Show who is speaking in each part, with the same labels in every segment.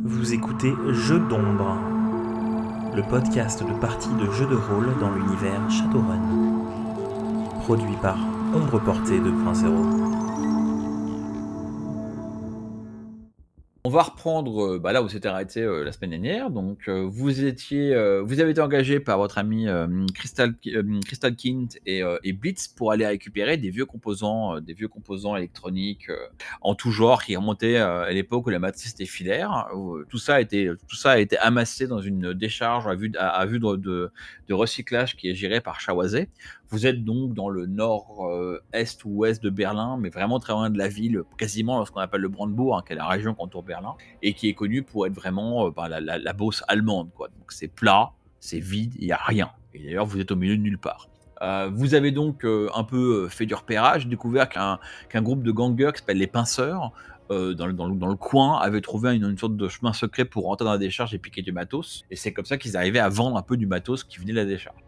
Speaker 1: Vous écoutez Jeux d'ombre, le podcast de parties de jeux de rôle dans l'univers Shadowrun, produit par Ombre Portée 2.0.
Speaker 2: On va reprendre là où s'était arrêté la semaine dernière. Donc, vous avez été engagé par votre ami Crystal Kint et Blitz pour aller récupérer des vieux composants électroniques en tout genre qui remontaient à l'époque où la matrice était filaire. Tout ça a été amassé dans une décharge à vue de recyclage qui est gérée par Shawazé. Vous êtes donc dans le nord-est ou ouest de Berlin, mais vraiment très loin de la ville, quasiment dans ce qu'on appelle le Brandebourg, qui est la région qui entoure Berlin, et qui est connue pour être vraiment la Beauce allemande, quoi. Donc c'est plat, c'est vide, il n'y a rien. Et d'ailleurs, vous êtes au milieu de nulle part. Vous avez donc un peu fait du repérage, découvert qu'un groupe de gangers qui s'appelle les Pinceurs, dans le coin, avait trouvé une sorte de chemin secret pour rentrer dans la décharge et piquer du matos. Et c'est comme ça qu'ils arrivaient à vendre un peu du matos qui venait de la décharge.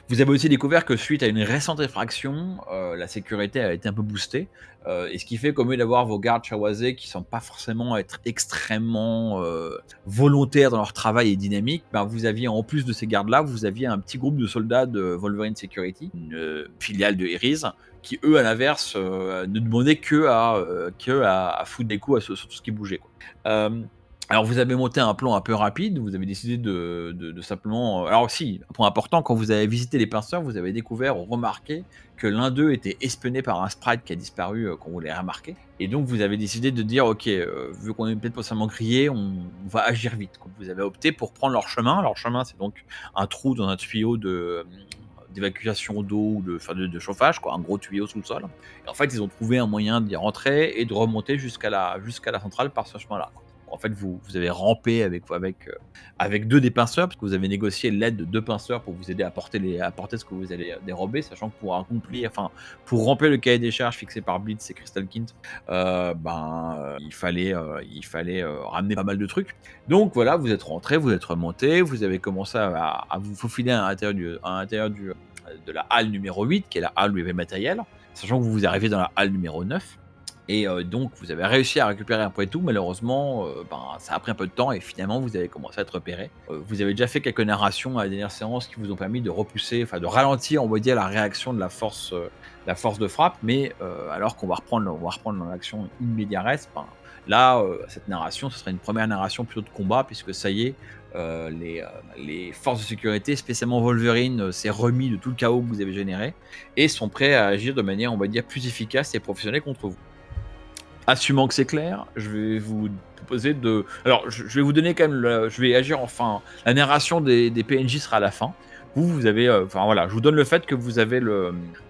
Speaker 2: Vous avez aussi découvert que suite à une récente effraction, la sécurité a été un peu boostée, et ce qui fait qu'au lieu d'avoir vos gardes Shawazé qui ne semblent pas forcément être extrêmement volontaires dans leur travail et dynamiques, vous aviez en plus de ces gardes-là, vous aviez un petit groupe de soldats de Wolverine Security, une filiale de Iris, qui eux à l'inverse ne demandaient que à foutre des coups sur tout ce qui bougeait, quoi. Alors vous avez monté un plan un peu rapide, vous avez décidé de simplement... Alors aussi, un point important, quand vous avez visité les pinceurs, vous avez découvert ou remarqué que l'un d'eux était espionné par un sprite qui a disparu quand vous l'avez remarqué. Et donc vous avez décidé de dire, ok, vu qu'on est peut-être potentiellement grillé, on va agir vite. Donc vous avez opté pour prendre leur chemin. Leur chemin, c'est donc un trou dans un tuyau d'évacuation d'eau ou de chauffage, quoi, un gros tuyau sous le sol. Et en fait, ils ont trouvé un moyen d'y rentrer et de remonter jusqu'à la centrale par ce chemin-là, quoi. En fait, vous avez rampé avec deux des pinceurs, parce que vous avez négocié l'aide de deux pinceurs pour vous aider à porter ce que vous allez dérober, sachant que pour remplir le cahier des charges fixé par Blitz et Crystal Kint, il fallait ramener pas mal de trucs. Donc voilà, vous êtes rentré, vous êtes remonté, vous avez commencé à vous faufiler à l'intérieur de la halle numéro 8, qui est la halle où il y avait le matériel, sachant que vous arrivez dans la halle numéro 9. Et donc vous avez réussi à récupérer un peu et tout. Malheureusement, ça a pris un peu de temps et finalement vous avez commencé à être repéré. Vous avez déjà fait quelques narrations à la dernière séance qui vous ont permis de de ralentir, on va dire, la réaction de la force de frappe. Mais alors qu'on va reprendre l'action in res, là, cette narration, ce sera une première narration plutôt de combat, puisque ça y est, les forces de sécurité, spécialement Wolverine, s'est remis de tout le chaos que vous avez généré et sont prêts à agir de manière, on va dire, plus efficace et professionnelle contre vous. Assumant que c'est clair, je vais vous proposer de... Alors, je vais vous donner quand même... Je vais agir enfin... La narration des PNJ sera à la fin. Vous avez... je vous donne le fait que vous avez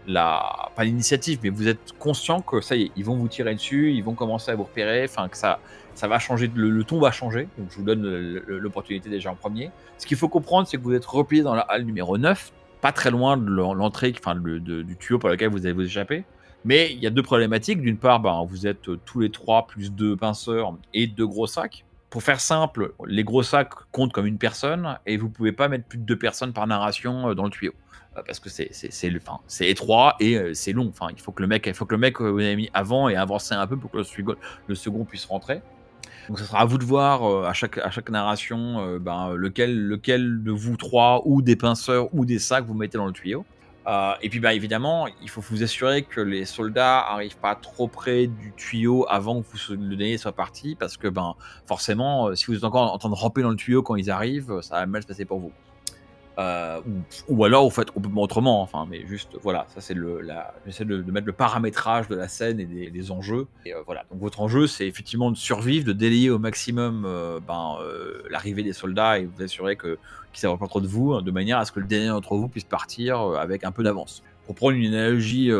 Speaker 2: pas l'initiative, mais vous êtes conscient que ça y est, ils vont vous tirer dessus, ils vont commencer à vous repérer, que ça va changer, le ton va changer. Donc, je vous donne l'opportunité déjà en premier. Ce qu'il faut comprendre, c'est que vous êtes replié dans la halle numéro 9, pas très loin de l'entrée, du tuyau par lequel vous allez vous échapper. Mais il y a deux problématiques. D'une part, vous êtes tous les trois plus deux pinceurs et deux gros sacs. Pour faire simple, les gros sacs comptent comme une personne et vous pouvez pas mettre plus de deux personnes par narration dans le tuyau. Parce que c'est étroit et c'est long. Il faut que le mec que vous avez mis avant et avancer un peu pour que le second puisse rentrer. Donc ça sera à vous de voir à chaque narration lequel de vous trois ou des pinceurs ou des sacs vous mettez dans le tuyau. Et puis évidemment, il faut vous assurer que les soldats arrivent pas trop près du tuyau avant que le dernier soit parti, parce que forcément, si vous êtes encore en train de ramper dans le tuyau quand ils arrivent, ça va mal se passer pour vous. Ou alors vous faites complètement autrement, mais juste voilà, ça c'est j'essaie de mettre le paramétrage de la scène et des enjeux. Et voilà, donc votre enjeu c'est effectivement de survivre, de délayer au maximum l'arrivée des soldats et vous assurer qu'ils ne s'approchent pas trop de vous, de manière à ce que le dernier d'entre vous puisse partir avec un peu d'avance. Pour prendre une analogie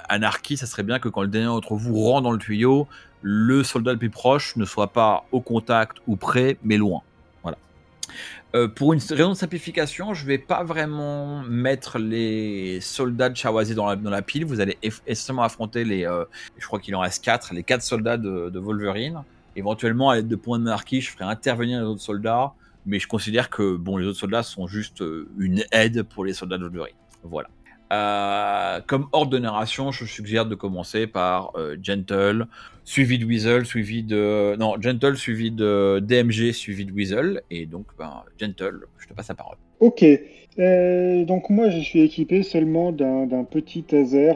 Speaker 2: anarchie, ça serait bien que quand le dernier d'entre vous rentre dans le tuyau, le soldat le plus proche ne soit pas au contact ou près, mais loin. Voilà. Pour une raison de simplification, je vais pas vraiment mettre les soldats de Shawazé dans la pile. Vous allez essentiellement affronter je crois qu'il en reste 4, les 4 soldats de Wolverine. Éventuellement, à l'aide de points d'anarchie, je ferai intervenir les autres soldats, mais je considère que les autres soldats sont juste une aide pour les soldats de Wolverine. Voilà. Comme ordre de narration, je suggère de commencer par Gentle, suivi de Weasel, Gentle suivi de DMG, suivi de Weasel, et donc Gentle, je te passe la parole.
Speaker 3: Ok. Donc moi, je suis équipé seulement d'un petit taser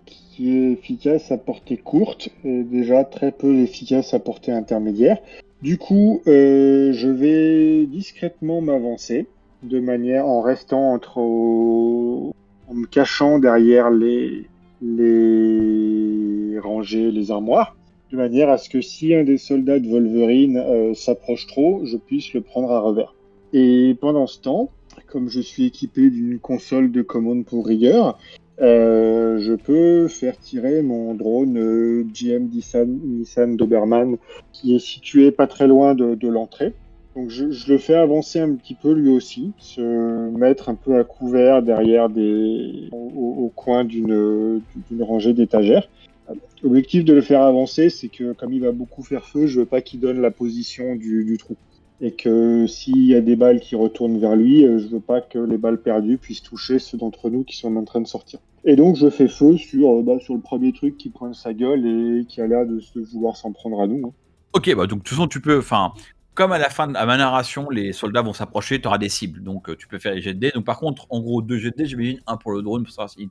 Speaker 3: qui est efficace à portée courte et déjà très peu efficace à portée intermédiaire. Du coup, je vais discrètement m'avancer de manière en restant en me cachant derrière les rangées, les armoires, de manière à ce que si un des soldats de Wolverine s'approche trop, je puisse le prendre à revers. Et pendant ce temps, comme je suis équipé d'une console de commande pour rigueur, je peux faire tirer mon drone GM Nissan Doberman qui est situé pas très loin de l'entrée. Donc je le fais avancer un petit peu lui aussi, se mettre un peu à couvert derrière au coin d'une rangée d'étagères. L'objectif de le faire avancer, c'est que comme il va beaucoup faire feu, je veux pas qu'il donne la position du trou. Et que s'il y a des balles qui retournent vers lui, je veux pas que les balles perdues puissent toucher ceux d'entre nous qui sont en train de sortir. Et donc je fais feu sur le premier truc qui prend sa gueule et qui a l'air de vouloir s'en prendre à nous. Hein.
Speaker 2: Ok, donc de toute façon, tu peux, comme à la fin de ma narration, les soldats vont s'approcher, tu auras des cibles, donc tu peux faire les jets de dés. Donc par contre, en gros, 2 jets de dés, j'imagine, un pour le drone, pour savoir si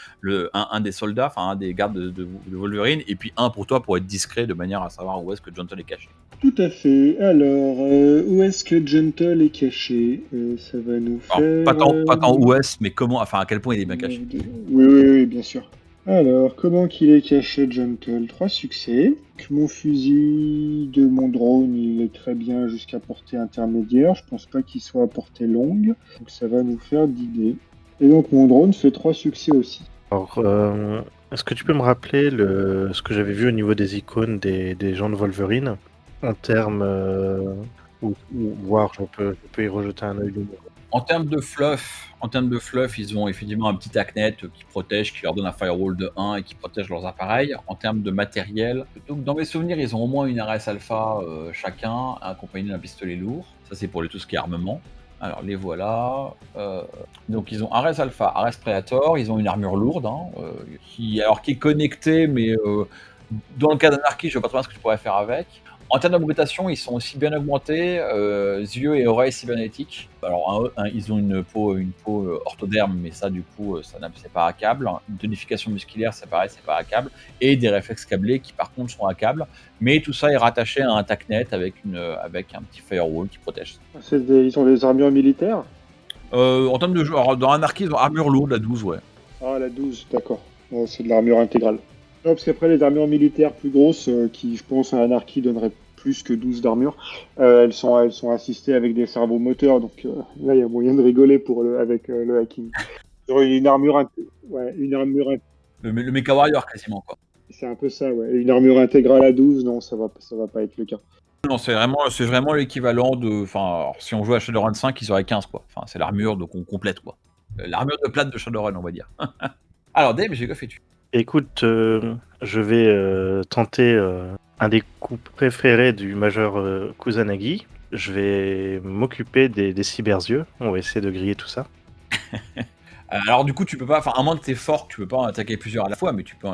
Speaker 2: un des soldats, un des gardes de Wolverine, et puis un pour toi pour être discret, de manière à savoir où est-ce que Gentle est caché.
Speaker 3: Tout à fait. Alors, où est-ce que Gentle est caché? Ça va nous faire...
Speaker 2: Pas tant où est-ce, mais comment, à quel point il est bien caché.
Speaker 3: Oui, bien sûr. Alors, comment qu'il est caché, Gentle? 3 succès. Mon fusil de mon drone, il est très bien jusqu'à portée intermédiaire. Je pense pas qu'il soit à portée longue. Donc ça va nous faire 10 dés. Et donc mon drone fait 3 succès aussi.
Speaker 4: Alors, est-ce que tu peux me rappeler ce que j'avais vu au niveau des icônes des gens de Wolverine en termes... ou voir, je peux y rejeter un œil de nouveau.
Speaker 2: En termes de fluff, ils ont effectivement un petit hacknet qui protège, qui leur donne un firewall de 1 et qui protège leurs appareils. En termes de matériel, donc dans mes souvenirs, ils ont au moins une RS Alpha chacun, accompagné d'un pistolet lourd. Ça, c'est pour tout ce qui est armement. Alors, les voilà. Donc, ils ont RS Alpha, RS Predator, ils ont une armure lourde, qui est connectée, mais dans le cas d'Anarchy, je ne vois pas trop bien ce que tu pourrais faire avec. En termes d'augmentation, ils sont aussi bien augmentés, yeux et oreilles cybernétiques. Alors, ils ont une peau orthoderme, mais ça, du coup, c'est pas à câble. Une tonification musculaire, c'est pareil, c'est pas à câble. Et des réflexes câblés qui, par contre, sont à câble. Mais tout ça est rattaché à un TACnet avec un petit firewall qui protège.
Speaker 3: Ils ont des armures militaires?
Speaker 2: En termes de jeu, alors, dans Anarchy, ils ont armure lourde, la 12, ouais.
Speaker 3: Ah, la 12, d'accord. C'est de l'armure intégrale. Non, parce qu'après, les armures militaires plus grosses, qui, je pense, à Anarchy donneraient plus que 12 d'armure, elles sont assistées avec des cerveaux moteurs, donc là, il y a moyen de rigoler avec le hacking. Une armure...
Speaker 2: Le Mecha Warrior, quasiment, quoi.
Speaker 3: C'est un peu ça, ouais. Une armure intégrale à 12, non, ça va pas être le cas.
Speaker 2: Non, c'est vraiment l'équivalent de... si on joue à Shadowrun 5, ils auraient 15, quoi. C'est l'armure donc on complète, quoi. L'armure de plate de Shadowrun, on va dire. Alors, Dave, que fais-tu?
Speaker 4: Écoute, je vais tenter un des coups préférés du Major Kusanagi. Je vais m'occuper des cyberzieux. On va essayer de griller tout ça.
Speaker 2: Alors du coup, tu peux pas... à moins que t'es fort, tu peux pas en attaquer plusieurs à la fois, mais tu peux...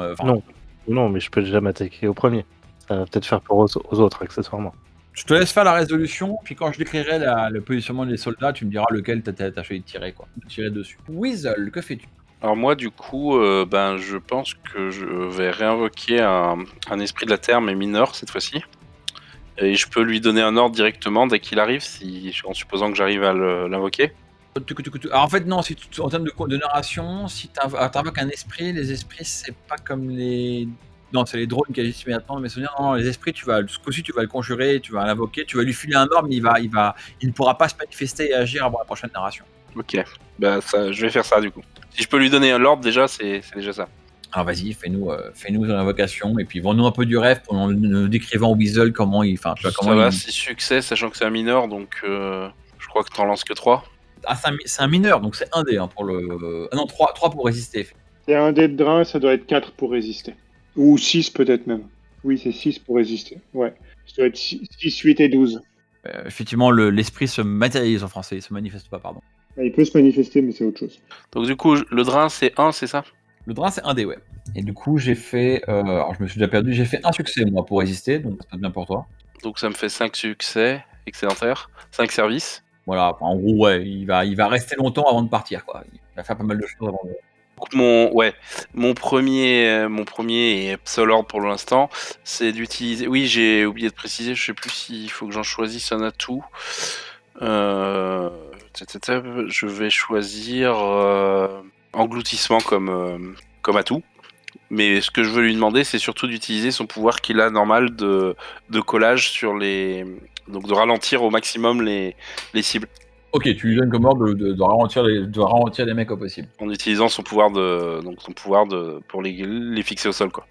Speaker 4: Non, mais je peux déjà m'attaquer au premier. Ça va peut-être faire peur aux autres, accessoirement.
Speaker 2: Je te laisse faire la résolution, puis quand je décrirai le positionnement des soldats, tu me diras lequel t'as choisi de tirer, quoi. De tirer dessus. Weasel, que fais-tu?
Speaker 5: Alors moi, du coup, je pense que je vais réinvoquer un esprit de la Terre, mais mineur cette fois-ci. Et je peux lui donner un ordre directement dès qu'il arrive, en supposant que j'arrive à l'invoquer.
Speaker 2: Alors en fait, non, en termes de narration, si t'invoques un esprit, les esprits, c'est pas comme les... Non, c'est les drones qui agissent immédiatement, mais souvenirs, non, les esprits, ce coup-ci, tu vas le conjurer, tu vas l'invoquer, tu vas lui filer un ordre, mais il ne pourra pas se manifester et agir avant la prochaine narration.
Speaker 5: Ok, je vais faire ça du coup. Si je peux lui donner un ordre déjà, c'est déjà ça.
Speaker 2: Alors vas-y, fais-nous une invocation, et puis vends-nous un peu du rêve pour nous décrivant Weasel comment il...
Speaker 5: Ça va, 6 succès, sachant que c'est un mineur, donc je crois que t'en lances que 3.
Speaker 2: Ah, c'est un mineur, donc c'est 1 dé pour le... Ah non, 3 pour résister.
Speaker 3: C'est un dé de drain, ça doit être 4 pour résister. Ou 6 peut-être même. Oui, c'est 6 pour résister. Ouais. Ça doit être 6, 8 et 12.
Speaker 2: Effectivement, l'esprit se matérialise en français, il se manifeste pas, pardon.
Speaker 3: Il peut se manifester, mais c'est autre chose.
Speaker 5: Donc du coup, le drain c'est 1, c'est ça?
Speaker 2: Le drain, c'est un dé, ouais. Et du coup, j'ai fait. Alors, je me suis déjà perdu. J'ai fait un succès, moi, pour résister, donc ça passe bien pour toi.
Speaker 5: Donc ça me fait 5 succès, excédentaire, 5 services.
Speaker 2: Voilà, enfin, en gros, ouais, il va rester longtemps avant de partir, quoi. Il va faire pas mal de choses avant de.
Speaker 5: Donc, mon premier et seul ordre pour l'instant, c'est d'utiliser. Oui, j'ai oublié de préciser, je sais plus s'il faut que j'en choisisse un atout. Je vais choisir engloutissement comme atout. Mais ce que je veux lui demander, c'est surtout d'utiliser son pouvoir qu'il a normal de collage sur les. Donc de ralentir au maximum les cibles.
Speaker 2: Ok, tu lui donnes comme ordre de ralentir les mecs au possible.
Speaker 5: En utilisant son pouvoir pour les fixer au sol, quoi.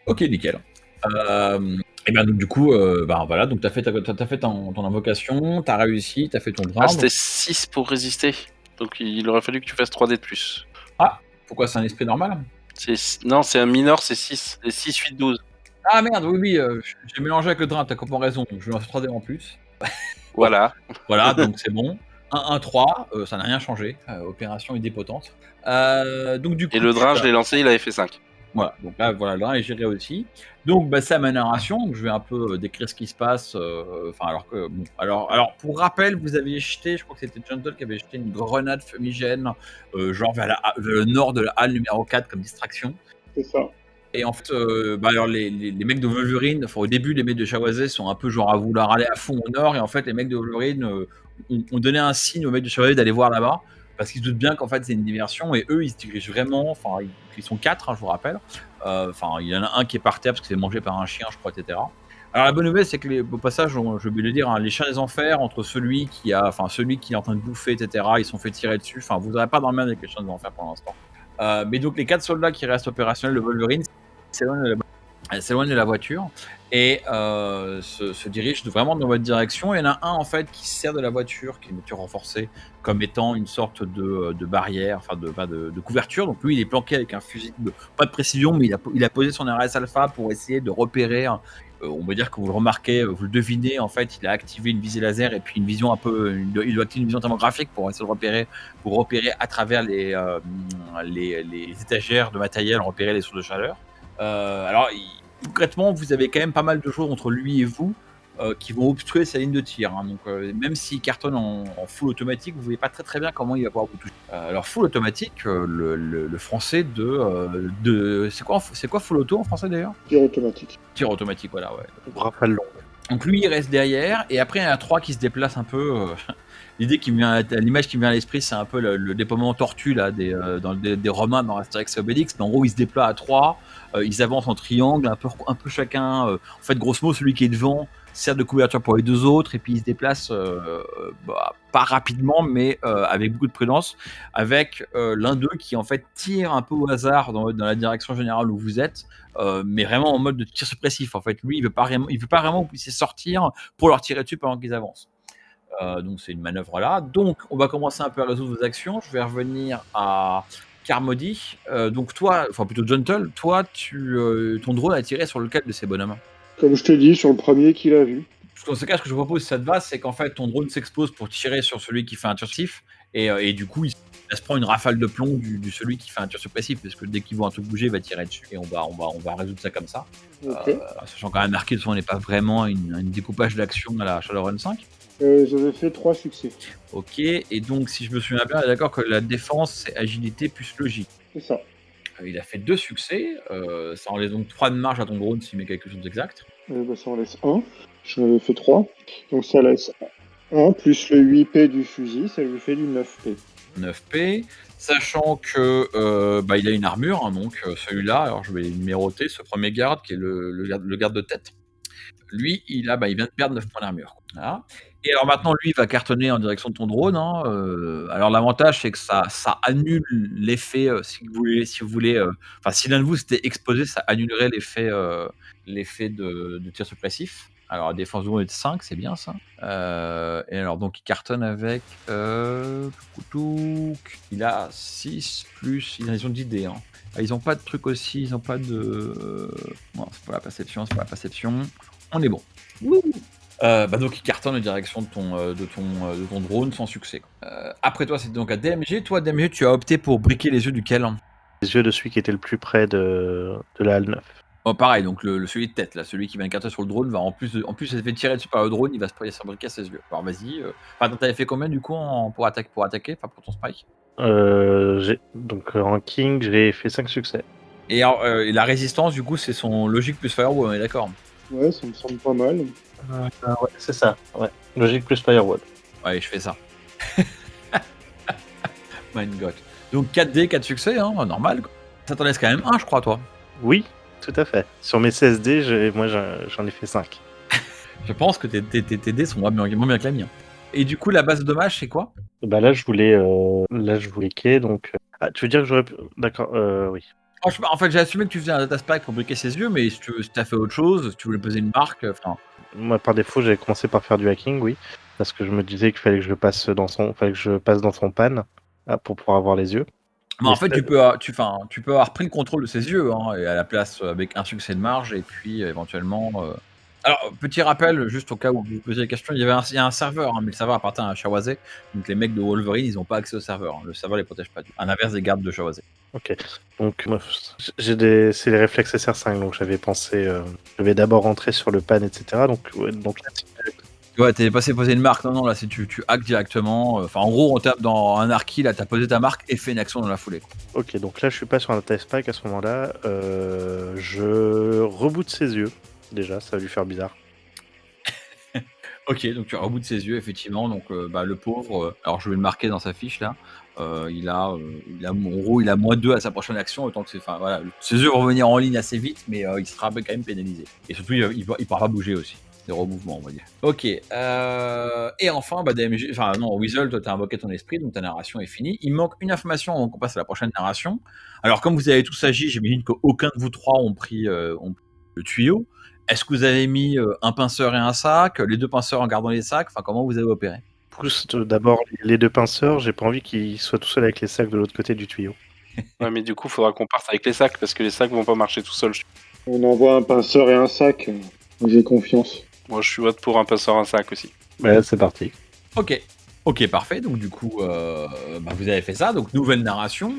Speaker 2: Ok, nickel. Et bien donc du coup, voilà, donc t'as fait ton invocation, t'as réussi, t'as fait ton drain.
Speaker 5: Ah, c'était 6 pour résister. Donc il aurait fallu que tu fasses 3 dés de plus.
Speaker 2: Ah, pourquoi c'est un esprit normal?
Speaker 5: Non, c'est un mineur, c'est 6. C'est 6, 8, 12.
Speaker 2: Ah merde, oui, j'ai mélangé avec le drain, t'as complètement raison, donc je lance 3D en plus.
Speaker 5: Voilà.
Speaker 2: Voilà, donc c'est bon. 1-1-3, ça n'a rien changé, opération idépotente. Donc du coup,
Speaker 5: Et le drain, je l'ai lancé, il avait fait 5.
Speaker 2: Voilà, donc là, voilà, le drain est géré aussi. Donc, c'est ma narration. Donc, je vais un peu décrire ce qui se passe. Alors, pour rappel, vous avez jeté, je crois que c'était Gentle qui avait jeté une grenade fumigène, genre vers le nord de la halle numéro 4 comme distraction.
Speaker 3: C'est ça.
Speaker 2: Et en fait, alors les mecs de Wolverine, au début, les mecs de Shawazé sont un peu genre à vouloir aller à fond au nord. Et en fait, les mecs de Wolverine ont donné un signe aux mecs de Shawazé d'aller voir là-bas. Parce qu'ils se doutent bien qu'en fait c'est une diversion et eux ils se dirigent vraiment, enfin ils sont 4, je vous rappelle. Il y en a un qui est par terre parce qu'il s'est mangé par un chien, je crois, etc. Alors la bonne nouvelle c'est que au passage, je vais le dire, les chiens des enfers, entre celui qui est en train de bouffer, etc. Ils sont fait tirer dessus. Enfin, vous n'aurez pas dormi avec les chiens des enfers pour l'instant. Mais donc les 4 soldats qui restent opérationnels de Wolverine s'éloignent de la voiture et se dirigent vraiment dans votre direction. Il y en a un en fait qui sert de la voiture, qui est une voiture renforcée, comme étant une sorte de barrière, de couverture. Donc lui, il est planqué avec un fusil, pas de précision, mais il a posé son RS Alpha pour essayer de repérer. On va dire que vous le remarquez, vous le devinez, en fait, il a activé une visée laser et puis une vision il doit activer une vision thermographique pour essayer de repérer à travers les étagères de matériel, repérer les sources de chaleur. Alors, concrètement, vous avez quand même pas mal de choses entre lui et vous qui vont obstruer sa ligne de tir. Hein. Donc, même s'il cartonne en full automatique, vous ne voyez pas très très bien comment il va pouvoir vous toucher. Alors, full automatique, le français c'est quoi full auto en français d'ailleurs?
Speaker 3: Tir automatique.
Speaker 2: Tir automatique, voilà, ouais.
Speaker 4: Rafale longue.
Speaker 2: Donc lui, il reste derrière, et après, il y en a 3 qui se déplacent un peu. L'image qui me vient à l'esprit, c'est un peu le déploiement tortue là, des Romains dans Astérix et Obélix. Mais en gros, ils se déploient à 3, ils avancent en triangle, un peu chacun. En fait, grosso modo, celui qui est devant sert de couverture pour les 2 autres, et puis ils se déplacent pas rapidement, mais avec beaucoup de prudence, avec l'un d'eux qui en fait tire un peu au hasard dans la direction générale où vous êtes. Mais vraiment en mode de tir suppressif. En fait, lui, il veut pas vraiment que vous puissiez sortir pour leur tirer dessus pendant qu'ils avancent. Donc c'est une manœuvre là. Donc on va commencer un peu à résoudre vos actions. Je vais revenir à Carmody. Donc toi, enfin plutôt Gentle, toi, ton drone a tiré sur lequel de ces bonhommes?
Speaker 3: Comme je te dis, sur le premier qu'il a vu.
Speaker 2: Dans ce cas, ce que je vous propose, si ça te va, c'est qu'en fait ton drone s'expose pour tirer sur celui qui fait un tir suppressif, et du coup il se prend une rafale de plomb du celui qui fait un tir suppressif, parce que dès qu'il voit un truc bouger, il va tirer dessus, et on va résoudre ça comme ça.
Speaker 3: Ok.
Speaker 2: Sachant quand même marqué, de toute façon, on n'est pas vraiment un découpage d'action à la Shadowrun 5.
Speaker 3: J'avais fait 3 succès.
Speaker 2: Ok, et donc si je me souviens bien, on est d'accord que la défense c'est agilité plus logique.
Speaker 3: C'est ça.
Speaker 2: Il a fait 2 succès, ça en laisse donc 3 de marge à ton drone si mes calculs sont exacts.
Speaker 3: Ça en laisse 1. Je m'avais fait 3. Donc ça laisse 1 plus le 8P du fusil, ça lui fait du 9P.
Speaker 2: 9P, sachant que il a une armure, hein, donc celui-là, alors je vais numéroter, ce premier garde qui est le garde de tête. Lui, il vient de perdre 9 points d'armure. Voilà. Et alors maintenant, lui, il va cartonner en direction de ton drone. Hein. Alors l'avantage, c'est que ça annule l'effet, si vous voulez, si l'un de vous s'était exposé, ça annulerait l'effet de tir suppressif. Alors, la défense de drone est de 5, c'est bien ça. Et alors, donc, il cartonne avec... il a 6 plus... Ils ont 10 dés. Hein. Ils n'ont pas de truc aussi, ils n'ont pas de... Non, c'est pas la perception, On est bon. Donc il cartonne en direction de ton drone sans succès. Après toi, c'est donc à DMG. Toi, DMG, tu as opté pour briquer les yeux duquel?
Speaker 4: Les yeux de celui qui était le plus près de la halle 9.
Speaker 2: Oh, pareil, donc celui de tête, là, celui qui vient de sur le drone, va en plus, il se fait tirer dessus par le drone, il va se fabriquer à ses yeux. Alors vas-y. Enfin, t'avais fait combien du coup pour attaquer, enfin pour ton spike?
Speaker 4: Donc en King, j'ai fait 5 succès.
Speaker 2: Et la résistance, du coup, c'est son logique plus firewall, on est d'accord?
Speaker 3: Ouais, ça me semble pas mal.
Speaker 4: Ouais, c'est ça. Ouais. Logique plus firewall.
Speaker 2: Ouais, je fais ça. My God. Donc 4D, 4 succès, hein, normal. Ça t'en laisse quand même un, je crois, toi.
Speaker 4: Oui, tout à fait. Sur mes 16 dés, moi j'en ai fait 5.
Speaker 2: Je pense que tes dés sont moins bien que la mienne. Et du coup, la base de dommages, c'est quoi?
Speaker 4: Bah là je voulais quai, donc. Ah, tu veux dire que j'aurais pu. D'accord, oui.
Speaker 2: Franchement, en fait, j'ai assumé que tu faisais un data spike pour briquer ses yeux, mais si t'as fait autre chose, si tu voulais poser une marque, enfin.
Speaker 4: Moi par défaut j'avais commencé par faire du hacking, oui. Parce que je me disais qu'il fallait que je passe dans son pan pour pouvoir avoir les yeux.
Speaker 2: Mais en fait, tu peux avoir pris le contrôle de ses yeux, hein, et à la place avec un succès de marge, et puis éventuellement. Alors, petit rappel, juste au cas où vous vous posez la question, il y a un serveur, hein, mais le serveur appartient à Shawase, donc les mecs de Wolverine, ils n'ont pas accès au serveur. Hein. Le serveur les protège pas. À l'inverse des gardes de Shawase.
Speaker 4: Ok. Donc moi, c'est les réflexes SR5, donc j'avais pensé, je vais d'abord rentrer sur le pan, etc. Donc là,
Speaker 2: Ouais, t'es passé poser une marque. Non, là, si tu hack directement. Enfin, en gros, on tape dans un archi, là, t'as posé ta marque et fait une action dans la foulée.
Speaker 4: ok, donc là je suis pas sur un test pack à ce moment-là. Je reboot ses yeux. Déjà, ça va lui faire bizarre.
Speaker 2: Ok, donc tu rebootes ses yeux, effectivement. Donc, le pauvre, alors je vais le marquer dans sa fiche là. Il a en gros, il a -2 à sa prochaine action. Autant que voilà, ses yeux vont revenir en ligne assez vite, mais il sera quand même pénalisé. Et surtout, il pourra pas bouger aussi. Zéro mouvement, on va dire. Ok. Et enfin, DMG, enfin non, Weasel, toi t'as invoqué ton esprit, donc ta narration est finie. Il manque une information avant qu'on passe à la prochaine narration. Alors, comme vous avez tous agi, j'imagine qu'aucun de vous trois ont pris le tuyau. Est-ce que vous avez mis un pinceur et un sac, les deux pinceurs en gardant les sacs? Enfin, comment vous avez opéré?
Speaker 4: Pousse d'abord les deux pinceurs, j'ai pas envie qu'ils soient tout seuls avec les sacs de l'autre côté du tuyau.
Speaker 5: Ouais, mais du coup, faudra qu'on parte avec les sacs parce que les sacs vont pas marcher tout seuls.
Speaker 3: On envoie un pinceur et un sac. J'ai confiance.
Speaker 5: Moi, je suis vote pour un pinceur, un sac aussi.
Speaker 4: Ouais, c'est parti.
Speaker 2: Ok, parfait. Donc du coup, vous avez fait ça. Donc nouvelle narration.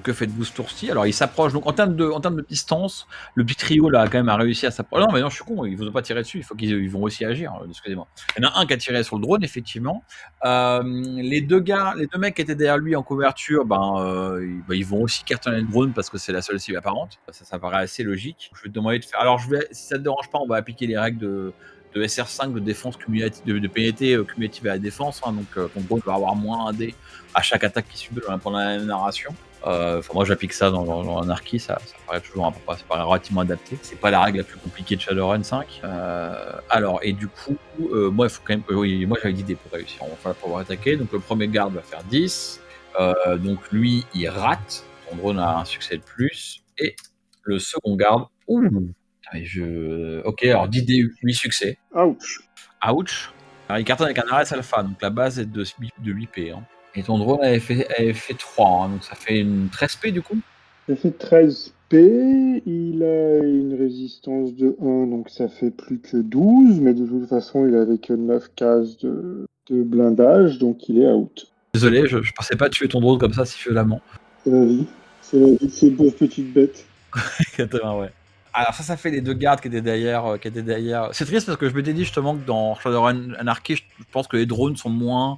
Speaker 2: Que faites-vous ce tour-ci? Alors il s'approche. Donc en termes de distance, le petit trio là a quand même réussi à s'approcher. Non, mais non, je suis con. Ils vous ont pas tiré dessus. Il faut qu'ils vont aussi agir. Excusez-moi. Il y en a un qui a tiré sur le drone, effectivement. Les deux mecs qui étaient derrière lui en couverture, ils vont aussi cartonner le drone parce que c'est la seule cible apparente. Ça paraît assez logique. Je vais te demander de faire. Alors si ça te dérange pas, on va appliquer les règles de SR5 de défense cumulative, de pénalité cumulative à la défense. Hein, donc ton drone va avoir moins un dé à chaque attaque qui subit pendant la même narration. Moi j'applique ça dans un Arki, ça paraît toujours un peu, ça paraît relativement adapté. C'est pas la règle la plus compliquée de Shadowrun 5. Alors, et du coup, moi il faut quand même. Oui, moi j'avais 10 dés pour réussir. On va pouvoir attaquer. Donc le premier garde va faire 10. Donc lui il rate. Ton drone a un succès de plus. Et le second garde. Ok, alors 10 dés, 8 succès.
Speaker 3: Ouch.
Speaker 2: Ouch. Alors il cartonne avec un RS alpha, donc la base est de 8P. Hein. Et ton drone avait fait 3, hein, donc ça fait une 13P du coup.
Speaker 3: Ça fait 13P, il a une résistance de 1, donc ça fait plus que 12, mais de toute façon il avait que 9 cases de blindage, donc il est out.
Speaker 2: Désolé, je pensais pas tuer ton drone comme ça si violemment.
Speaker 3: C'est la vie de ces pauvres petites bêtes.
Speaker 2: Ouais. Alors ça fait les deux gardes qui étaient derrière. C'est triste parce que je m'étais dit justement que dans Shadowrun Anarchy, je pense que les drones sont moins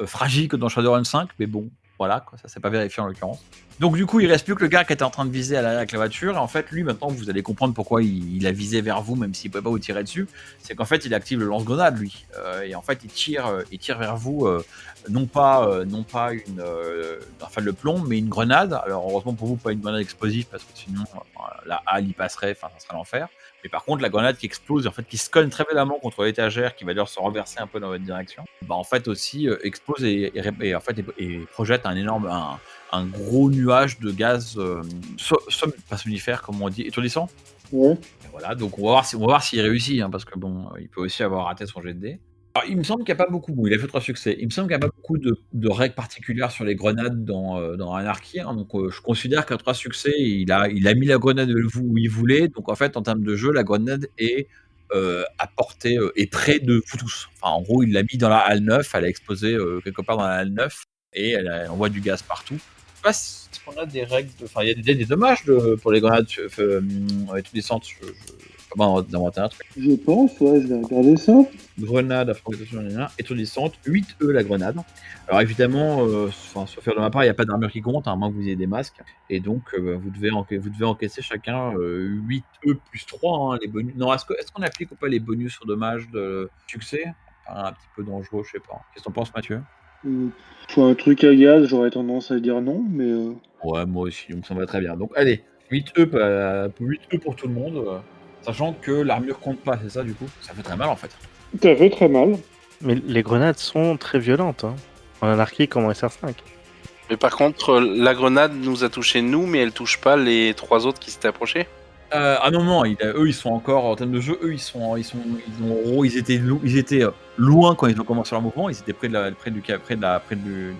Speaker 2: fragiles que dans Shadowrun 5, mais bon, voilà, quoi, ça s'est pas vérifié en l'occurrence. Donc du coup, il reste plus que le gars qui était en train de viser à l'arrière avec la voiture, et en fait, lui, maintenant, vous allez comprendre pourquoi il a visé vers vous, même s'il pouvait pas vous tirer dessus, c'est qu'en fait, il active le lance-grenade, lui, et en fait, il tire vers vous, non pas le plomb, mais une grenade. Alors heureusement pour vous, pas une grenade explosive, parce que sinon, la halle y passerait, enfin, ça serait l'enfer. Mais par contre, la grenade qui explose, en fait, qui se cogne très violemment contre l'étagère, qui va d'ailleurs se renverser un peu dans votre direction, en fait aussi explose et projette un gros nuage de gaz pas somnifère, comme on dit, étourdissant.
Speaker 3: Ouais.
Speaker 2: Et voilà, donc on va voir s'il réussit, hein, parce que bon, il peut aussi avoir raté son jet de dés. Alors, il me semble qu'il n'y a pas beaucoup, il a fait 3 succès, il me semble qu'il n'y a pas beaucoup de règles particulières sur les grenades dans Anarchy, hein, donc je considère qu'à 3 succès, il a mis la grenade où il voulait, donc en fait, en termes de jeu, la grenade est à portée et près de vous tous. Enfin, en gros, il l'a mis dans la halle 9, elle a explosé quelque part dans la halle 9, et elle envoie du gaz partout. Je sais pas si on a des règles, enfin il y a des dommages pour les grenades étourdissantes. Comment d'inventer un truc.
Speaker 3: Je pense, ouais, je vais regarder ça.
Speaker 2: Grenade à fabrication étourdissante, 8 la grenade. Alors évidemment, sauf faire de ma part, il n'y a pas d'armure qui compte, à moins que vous ayez des masques. Et donc, vous devez encaisser chacun 8 plus 3, les bonus. Non, est-ce qu'on applique ou pas les bonus sur dommage de succès? Un petit peu dangereux, je sais pas. Qu'est-ce que t'en penses, Mathieu?
Speaker 3: Pour un truc à gaz, j'aurais tendance à dire non, mais...
Speaker 2: Ouais, moi aussi, donc ça me va très bien. Donc allez, 8 pour tout le monde, sachant que l'armure compte pas, c'est ça du coup? Ça fait très mal en fait.
Speaker 3: Ça fait très mal.
Speaker 4: Mais les grenades sont très violentes, hein. En anarchie comme en SR5.
Speaker 5: Mais par contre, la grenade nous a touché nous, mais elle touche pas les 3 autres qui s'étaient approchés.
Speaker 2: Ah non, eux ils sont encore en termes de jeu, eux ils étaient loin quand ils ont commencé leur mouvement, ils étaient près du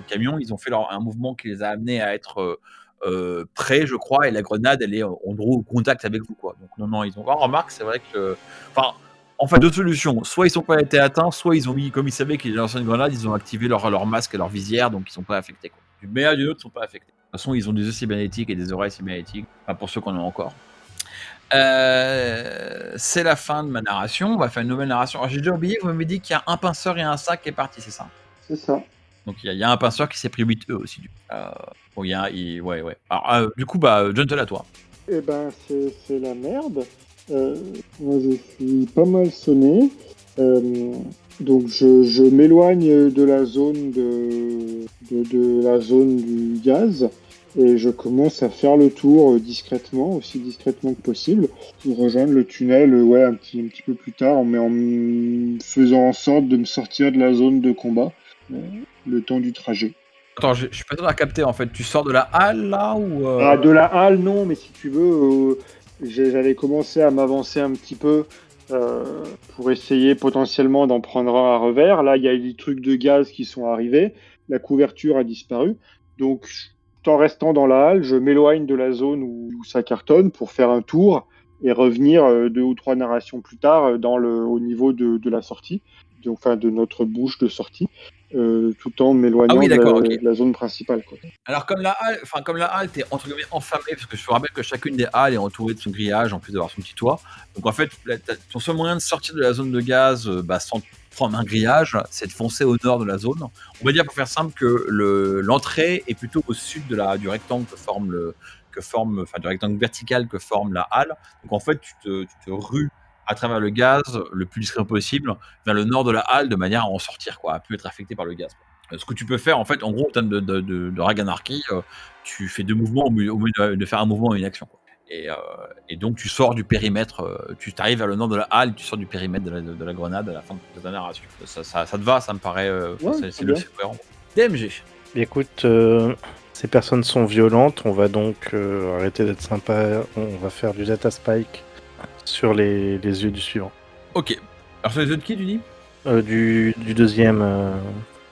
Speaker 2: camion, ils ont fait un mouvement qui les a amenés à être près, je crois, et la grenade elle est en gros au contact avec vous quoi. Donc non, ils ont remarque, c'est vrai que enfin en fait deux solutions, soit ils sont pas été atteints, soit ils ont mis comme ils savaient qu'ils lançaient une grenade, ils ont activé leur masque et leur visière donc ils sont pas affectés quoi. Du meilleur du autre, ils sont pas affectés. De toute façon, ils ont des yeux cybernétiques et des oreilles cybernétiques, enfin pour ceux qu'on a encore. C'est la fin de ma narration. On va faire une nouvelle narration. Alors, j'ai déjà oublié, vous m'avez dit qu'il y a un pinceur et un sac qui est parti, c'est ça?
Speaker 3: C'est ça.
Speaker 2: Donc il y a un pinceur qui s'est pris 8 aussi. Bon, ouais. Alors, du coup, Gentle à toi.
Speaker 3: Eh ben, c'est la merde. Moi, je suis pas mal sonné. Donc, je m'éloigne de la zone de la zone du gaz et je commence à faire le tour discrètement, aussi discrètement que possible, pour rejoindre le tunnel, ouais, un petit peu plus tard, mais en faisant en sorte de me sortir de la zone de combat le temps du trajet.
Speaker 2: Attends, je suis pas sûr à capter en fait. Tu sors de la halle là ou
Speaker 3: Ah, de la halle, non, mais si tu veux, j'allais commencer à m'avancer un petit peu pour essayer potentiellement d'en prendre un à revers. Là, il y a des trucs de gaz qui sont arrivés, la couverture a disparu. Donc, tout en restant dans la halle, je m'éloigne de la zone où ça cartonne pour faire un tour et revenir 2 ou 3 narrations plus tard au niveau de la sortie, enfin de notre bouche de sortie. Tout en m'éloignant de la zone principale, quoi.
Speaker 2: Alors comme la halle t'es entre guillemets enflammée, parce que je te rappelle que chacune des halles est entourée de son grillage en plus d'avoir son petit toit. Donc en fait, ton seul moyen de sortir de la zone de gaz sans prendre un grillage, c'est de foncer au nord de la zone. On va dire pour faire simple que l'entrée est plutôt au sud du rectangle du rectangle vertical que forme la halle. Donc en fait, tu te rues à travers le gaz le plus discret possible vers le nord de la halle de manière à en sortir, quoi, à plus être affecté par le gaz. Ce que tu peux faire, en fait, en gros, en termes de règle anarchie, tu fais 2 mouvements au lieu de faire un mouvement et une action, quoi. Et donc, tu sors du périmètre, tu arrives vers le nord de la halle, tu sors du périmètre de la grenade à la fin de ta narration. Ça te va, ça me paraît. C'est cohérent. DMG.
Speaker 4: Écoute, ces personnes sont violentes, on va donc arrêter d'être sympa, on va faire du data spike sur les yeux du suivant.
Speaker 2: Ok. Alors, sur les yeux de qui, tu dis
Speaker 4: du deuxième.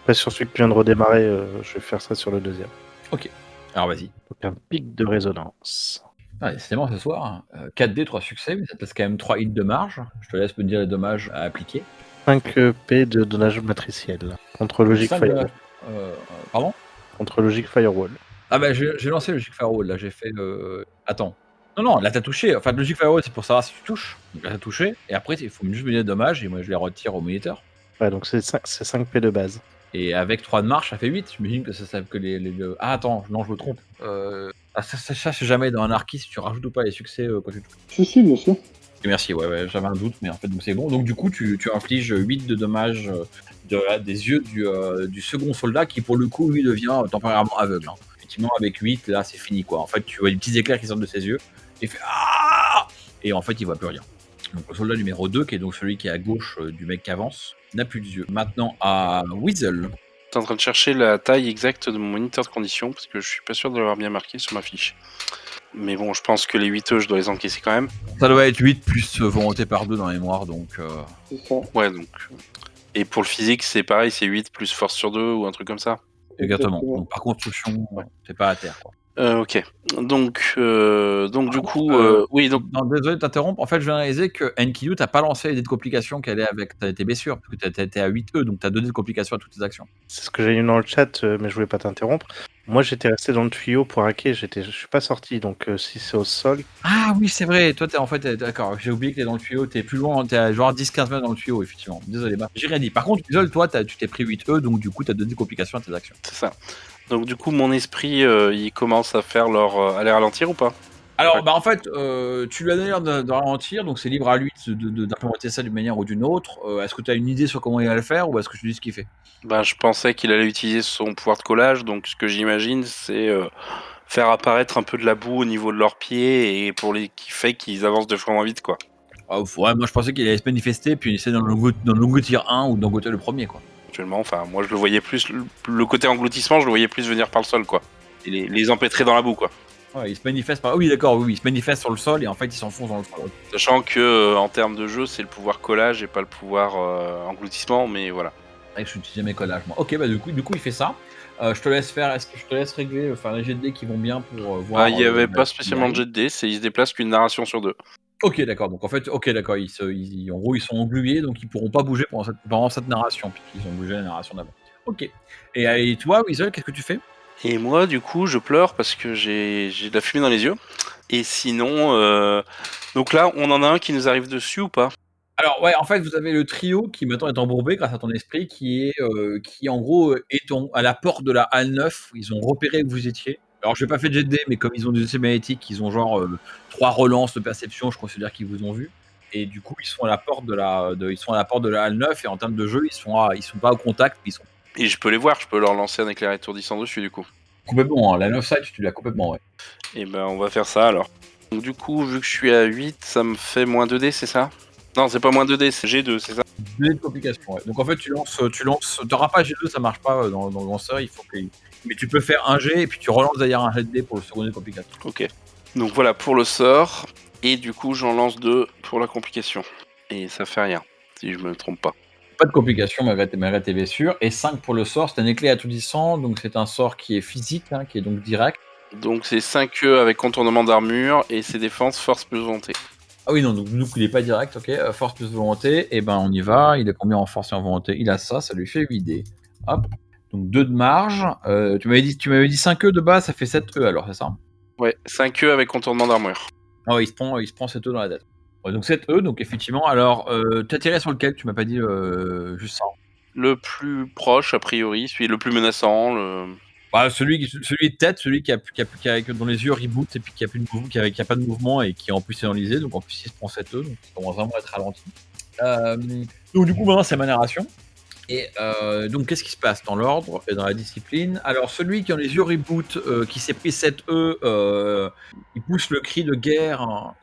Speaker 4: Pas sur celui qui vient de redémarrer, je vais faire ça sur le deuxième.
Speaker 2: Ok. Alors, vas-y.
Speaker 4: Donc un pic de résonance.
Speaker 2: Ah, décidément, ce soir, 4D, 3 succès, mais ça te laisse quand même 3 hits de marge. Je te laisse me dire les dommages à appliquer.
Speaker 4: 5 P de dommage matriciel. Contre Logic Firewall.
Speaker 2: Pardon ?
Speaker 4: Contre Logic Firewall.
Speaker 2: Ah bah j'ai lancé Logic Firewall, là j'ai fait... Attends. Non, là t'as touché. Enfin, Logic Firewall c'est pour savoir si tu touches. Donc là t'as touché, et après il faut juste me dire les dommages, et moi je les retire au moniteur.
Speaker 4: Ouais, donc c'est 5 P de base.
Speaker 2: Et avec 3 de marche, ça fait 8. J'imagine que ça que les... Ah attends, non je me trompe. Ça c'est jamais dans Anarchy si tu rajoutes ou pas les succès quand tu touches.
Speaker 3: Si, bien sûr.
Speaker 2: Et merci, ouais, j'avais un doute, mais en fait donc c'est bon. Donc du coup tu infliges 8 de dommages des yeux du second soldat qui pour le coup lui devient temporairement aveugle. Hein. Effectivement avec 8 là c'est fini quoi. En fait tu vois des petits éclairs qui sortent de ses yeux et il fait ah, et en fait il voit plus rien. Donc le soldat numéro 2 qui est donc celui qui est à gauche du mec qui avance n'a plus de yeux. Maintenant à Weasel.
Speaker 5: T'es en train de chercher la taille exacte de mon moniteur de condition parce que je suis pas sûr de l'avoir bien marqué sur ma fiche. Mais bon, je pense que les 8 je dois les encaisser quand même.
Speaker 2: Ça doit être 8 plus volonté par 2 dans la mémoire, donc...
Speaker 3: C'est ça.
Speaker 5: Ouais, donc... Et pour le physique, c'est pareil, c'est 8 plus force sur 2 ou un truc comme ça.
Speaker 2: Exactement. Donc par construction, c'est pas à terre, quoi.
Speaker 5: Ok. Donc du coup, oui, donc
Speaker 2: Non, désolé de t'interrompre. En fait, je viens de réaliser que Enkidu, t'as pas lancé les dés de complications qu'elle est avec tes blessures, parce que t'es à 8 E, donc t'as 2 dés de complications à toutes tes actions.
Speaker 4: C'est ce que j'ai lu dans le chat, mais je voulais pas t'interrompre. Moi, j'étais resté dans le tuyau pour hacker, je suis pas sorti, donc si c'est au sol,
Speaker 2: Ah oui, c'est vrai. Toi, en fait, d'accord. J'ai oublié que t'es dans le tuyau. T'es plus loin. T'es à genre 10-15 mètres dans le tuyau, effectivement. Désolé. Bah, j'ai rien dit. Par contre, Isol, toi, tu t'es pris 8 E, donc du coup, t'as 2 dés de complications à tes actions.
Speaker 5: c'est ça. Donc du coup, mon esprit, il commence à faire à les ralentir ou pas?
Speaker 2: Alors, bah en fait, tu lui as donné l'air de ralentir, donc c'est libre à lui d'implémenter ça d'une manière ou d'une autre. Est-ce que tu as une idée sur comment il va le faire, ou est-ce que tu dis ce qu'il fait?
Speaker 5: Ben, je pensais qu'il allait utiliser son pouvoir de collage, donc ce que j'imagine, c'est faire apparaître un peu de la boue au niveau de leurs pieds et qui fait qu'ils avancent 2 fois moins vite, quoi.
Speaker 2: Ah, ouais, moi je pensais qu'il allait se manifester, puis essayer d'engloutir un ou d'engloutir le premier, quoi.
Speaker 5: Actuellement, enfin, moi je le voyais plus, le côté engloutissement, je le voyais plus venir par le sol, quoi. Et les empêtrer dans la boue, quoi.
Speaker 2: Ouais, il se manifeste par. Oui, d'accord, oui, il se manifeste sur le sol et en fait il s'enfonce dans le sol.
Speaker 5: Sachant que en termes de jeu, c'est le pouvoir collage et pas le pouvoir engloutissement, mais voilà.
Speaker 2: C'est vrai que je n'utilise jamais collage, moi. Ok, bah du coup il fait ça. Je te laisse faire. Est-ce que je te laisse régler, faire les jets de dés qui vont bien pour voir.
Speaker 5: Bah, il n'y avait
Speaker 2: bah,
Speaker 5: pas
Speaker 2: ce qui
Speaker 5: spécialement de
Speaker 2: arrive.
Speaker 5: jet de dés, il se déplace qu'une narration sur 2.
Speaker 2: Ok, d'accord. Donc en fait, ok, d'accord. En gros, ils sont englués, donc ils pourront pas bouger pendant cette narration, puisqu'ils ont bougé la narration d'avant. Ok. Et toi, Weasel, qu'est-ce que tu fais?
Speaker 5: Et moi, du coup, je pleure parce que j'ai de la fumée dans les yeux. Et sinon, donc là, on en a un qui nous arrive dessus ou pas?
Speaker 2: Alors ouais, en fait, vous avez le trio qui maintenant est embourbé grâce à ton esprit, qui en gros est à la porte de la halle 9. Ils ont repéré où vous étiez. Alors je n'ai pas fait de jet de dés, mais comme ils ont des essais magnétiques, ils ont genre 3 relances de perception, je considère qu'ils vous ont vu. Et du coup, ils sont à la porte ils sont à la porte de la halle 9, et en termes de jeu, ils sont pas au contact, mais ils sont
Speaker 5: Et je peux les voir, je peux leur lancer un éclair étourdissant dessus, du coup.
Speaker 2: complètement, hein. La 9 side, tu l'as complètement, ouais.
Speaker 5: Et ben, on va faire ça alors. Donc, du coup, vu que je suis à 8, ça me fait moins 2D, c'est ça? Non, c'est pas moins 2D, c'est G2, c'est ça?
Speaker 2: Deux complications, ouais. Donc en fait, t'auras pas G2, ça marche pas dans le lanceur, mais tu peux faire un G et puis tu relances d'ailleurs un jet de dés pour le second jet de complication.
Speaker 5: Ok. Donc voilà pour le sort. Et du coup, j'en lance 2 pour la complication. Et ça fait rien, si je me trompe pas.
Speaker 2: Pas de complications malgré tes blessures. Et 5 pour le sort, c'est un éclat étourdissant, donc c'est un sort qui est physique, hein, qui est donc direct.
Speaker 5: Donc c'est 5 E avec contournement d'armure et ses défenses force plus volonté.
Speaker 2: Ah oui, non, donc il est pas direct, ok. Force plus volonté, et ben on y va. Il a combien en force et en volonté? Il a ça lui fait 8 dés. Hop. Donc 2 de marge. Tu m'avais dit 5 E de base, ça fait 7 E alors, c'est ça?
Speaker 5: Ouais, 5 E avec contournement d'armure.
Speaker 2: Ah ouais, il se prend 7 E dans la tête. Ouais, donc 7 E, donc effectivement. Alors, t'as tiré sur lequel? Tu m'as pas dit juste ça.
Speaker 5: Le plus proche, a priori, celui le plus menaçant.
Speaker 2: Bah, celui de tête, celui dont les yeux rebootent et puis qui a pas de mouvement et qui en plus est enlisé, donc en plus il se prend 7 E, donc il commence vraiment à être ralenti. Donc du coup maintenant c'est ma narration. Et donc qu'est-ce qui se passe dans l'ordre et dans la discipline? Alors celui qui a les yeux reboot, qui s'est pris 7 E, il pousse le cri de guerre, hein,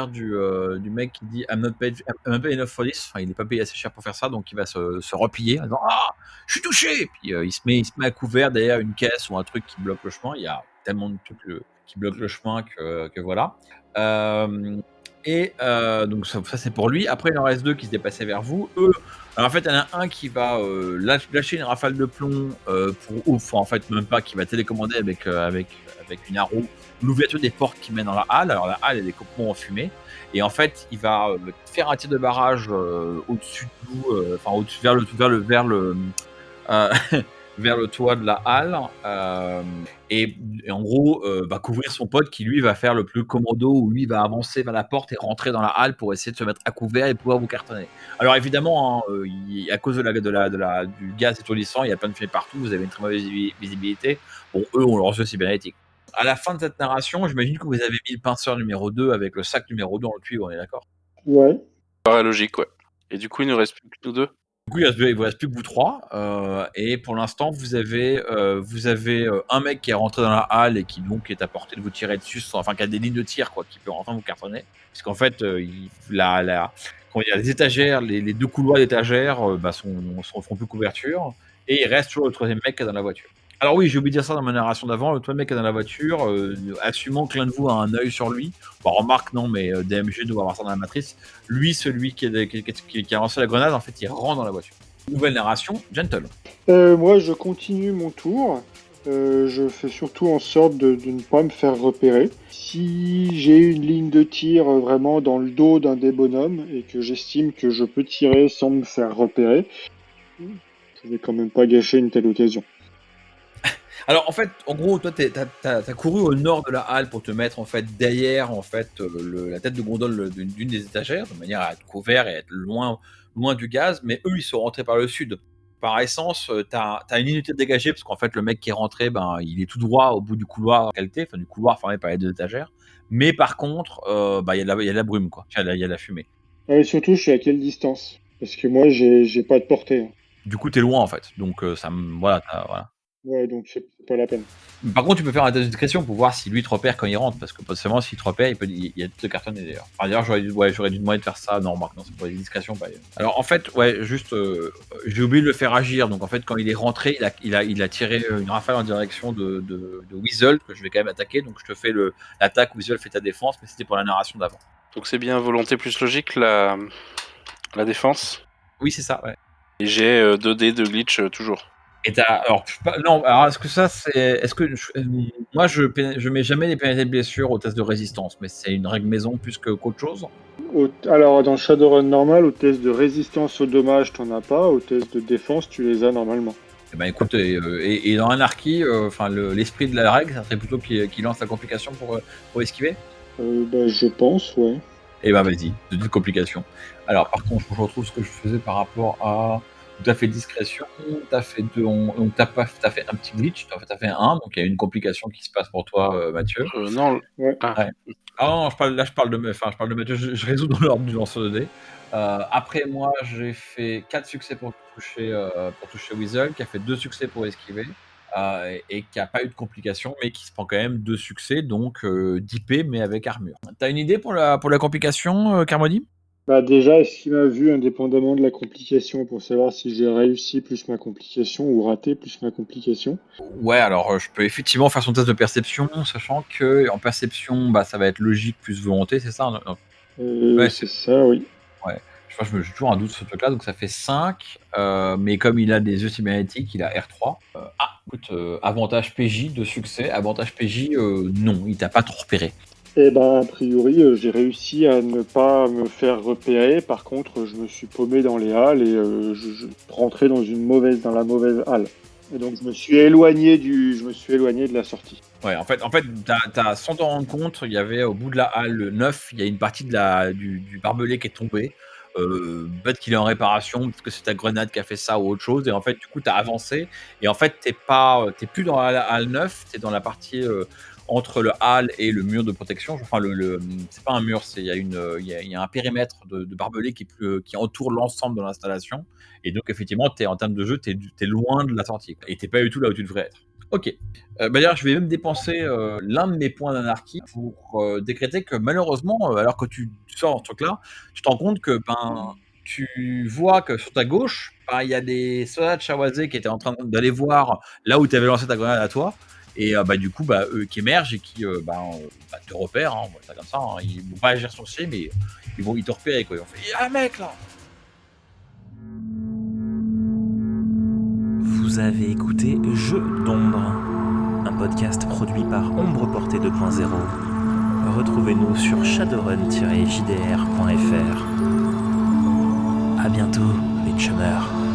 Speaker 2: du mec qui dit I'm not paid enough for this. Enfin, il n'est pas payé assez cher pour faire ça, donc il va se replier en disant ah, je suis touché. Puis il se met à couvert derrière une caisse ou un truc qui bloque le chemin. Il y a tellement de trucs qui bloquent le chemin que voilà. Donc ça c'est pour lui. Après il en reste 2 qui se déplaçaient vers vous. Eux, alors en fait, il y en a un qui va lâcher une rafale de plomb en fait même pas, qui va télécommander avec une arrow l'ouverture des portes qui mènent dans la halle. Alors la halle elle est complètement enfumée, et en fait il va faire un tir de barrage au-dessus de vous, vers le vers le toit de la halle, et en gros va couvrir son pote qui lui va faire le plus commando, où lui va avancer vers la porte et rentrer dans la halle pour essayer de se mettre à couvert et pouvoir vous cartonner. Alors évidemment, hein, à cause du gaz étourdissant, il y a plein de fumée partout, vous avez une très mauvaise visibilité. Bon, eux ont leurs yeux cybernétiques. À la fin de cette narration, j'imagine que vous avez mis le pinceur numéro 2 avec le sac numéro 2 dans le tuyau, on est d'accord?
Speaker 3: Ouais.
Speaker 5: Ça paraît logique, ouais. Et du coup, il ne reste plus que nous 2.
Speaker 2: Du coup, il vous reste plus que vous 3, et pour l'instant, vous avez un mec qui est rentré dans la halle et qui donc est à portée de vous tirer dessus, qui a des lignes de tir, quoi, qui peut enfin vous cartonner. Parce qu'en fait, les étagères, les 2 couloirs d'étagères font plus couverture, et il reste toujours le 3e mec qui est dans la voiture. Alors oui, j'ai oublié de dire ça dans ma narration d'avant, le 3e mec qui est dans la voiture, assumant que l'un de vous a un œil sur lui. Bon, remarque, non, mais DMG doit avoir ça dans la matrice. Lui, celui qui a lancé la grenade, en fait, il rentre dans la voiture. Nouvelle narration, Gentle.
Speaker 3: Moi, je continue mon tour. Je fais surtout en sorte de ne pas me faire repérer. Si j'ai une ligne de tir vraiment dans le dos d'un des bonhommes et que j'estime que je peux tirer sans me faire repérer, je vais quand même pas gâcher une telle occasion.
Speaker 2: Alors en fait, en gros, toi t'as couru au nord de la halle pour te mettre en fait derrière en fait la tête de gondole d'une des étagères, de manière à être couvert et être loin du gaz, mais eux ils sont rentrés par le sud. Par essence, t'as une unité dégagée parce qu'en fait le mec qui est rentré, ben il est tout droit au bout du couloir en qualité, enfin du couloir formé par les deux étagères. Mais par contre, bah il y a de la brume quoi, il y a de la fumée.
Speaker 3: Et surtout, je suis à quelle distance? Parce que moi, j'ai pas de portée, hein.
Speaker 2: Du coup t'es loin en fait, donc voilà, voilà.
Speaker 3: Ouais, donc c'est pas la peine.
Speaker 2: Par contre, tu peux faire un test de discrétion pour voir si lui te repère quand il rentre, parce que potentiellement, s'il te repère, il y a toutes les cartonnées d'ailleurs. Enfin, d'ailleurs, j'aurais dû demander de faire ça. Non, remarque, non, c'est pour les discrétions. Pas... Alors, en fait, ouais, juste, j'ai oublié de le faire agir. Donc, en fait, quand il est rentré, il a tiré une rafale en direction de Weasel, que je vais quand même attaquer. Donc, je te fais l'attaque, Weasel fait ta défense, mais c'était pour la narration d'avant.
Speaker 5: Donc c'est bien volonté plus logique, la défense.
Speaker 2: Oui, c'est ça, ouais.
Speaker 5: Et j'ai 2D de glitch toujours.
Speaker 2: Et alors, non, alors est-ce que ça, c'est. Est-ce que. Moi, je mets jamais les pénalités de blessure au test de résistance, mais c'est une règle maison plus qu'autre chose.
Speaker 3: Alors, dans Shadowrun normal, au test de résistance aux dommages, t'en as pas. Au test de défense, tu les as normalement.
Speaker 2: Eh ben écoute, et dans Anarchy, l'esprit de la règle, ça serait plutôt qu'il lance la complication pour esquiver.
Speaker 3: Je pense, ouais.
Speaker 2: Et ben vas-y, de toute complication. Alors par contre, je retrouve ce que je faisais par rapport à. Tu as fait discrétion, tu as fait t'as fait un petit glitch, t'as fait un, donc il y a une complication qui se passe pour toi, Mathieu.
Speaker 5: Non.
Speaker 3: Ouais.
Speaker 2: Ouais. Ah non, je parle de Mathieu, je résous dans l'ordre du lanceur de dés. Après moi, j'ai fait 4 succès pour toucher Weasel, qui a fait 2 succès pour esquiver, et qui a pas eu de complication, mais qui se prend quand même 2 succès, donc 10 P, mais avec armure. T'as une idée pour la complication, Carmody?
Speaker 3: Déjà, est-ce qu'il m'a vu indépendamment de la complication pour savoir si j'ai réussi plus ma complication ou raté plus ma complication?
Speaker 2: Ouais, alors je peux effectivement faire son test de perception, sachant que en perception, bah, ça va être logique plus volonté, c'est ça? Ouais,
Speaker 3: c'est ça, oui.
Speaker 2: Ouais, j'ai toujours un doute sur ce truc-là, donc ça fait 5, mais comme il a des yeux cybernétiques, il a R3. Écoute, avantage PJ de succès, avantage PJ, non, il t'a pas trop repéré.
Speaker 3: A priori, j'ai réussi à ne pas me faire repérer. Par contre, je me suis paumé dans les halles et je rentrais dans la mauvaise halle. Et donc, je me suis éloigné de la sortie.
Speaker 2: Ouais, en fait, sans t'en rendre compte, il y avait au bout de la halle 9, il y a une partie du barbelé qui est tombée. Peut-être qu'il est en réparation, parce que c'est ta grenade qui a fait ça ou autre chose. Et en fait, du coup, t'as avancé. Et en fait, t'es plus dans la halle 9, t'es dans la partie entre le hall et le mur de protection. Enfin, c'est pas un mur, il y a un périmètre de barbelé qui entoure l'ensemble de l'installation. Et donc, effectivement, en termes de jeu, t'es loin de la sortie. Et t'es pas du tout là où tu devrais être. Ok. D'ailleurs, je vais même dépenser l'un de mes points d'anarchie pour décréter que malheureusement, alors que tu sors ce truc-là, tu te rends compte que tu vois que sur ta gauche, il y a des soldats de Shawazé qui étaient en train d'aller voir là où tu avais lancé ta grenade à toi. Et du coup, eux qui émergent et qui te repèrent, hein, ça comme ça. Hein, ils vont pas agir sur C, mais ils te repèrent, quoi. Ils vont faire, il y a un mec là.
Speaker 1: Vous avez écouté Jeux d'ombre, un podcast produit par Ombre Portée 2.0. Retrouvez-nous sur shadowrun-jdr.fr. À bientôt, les chummers.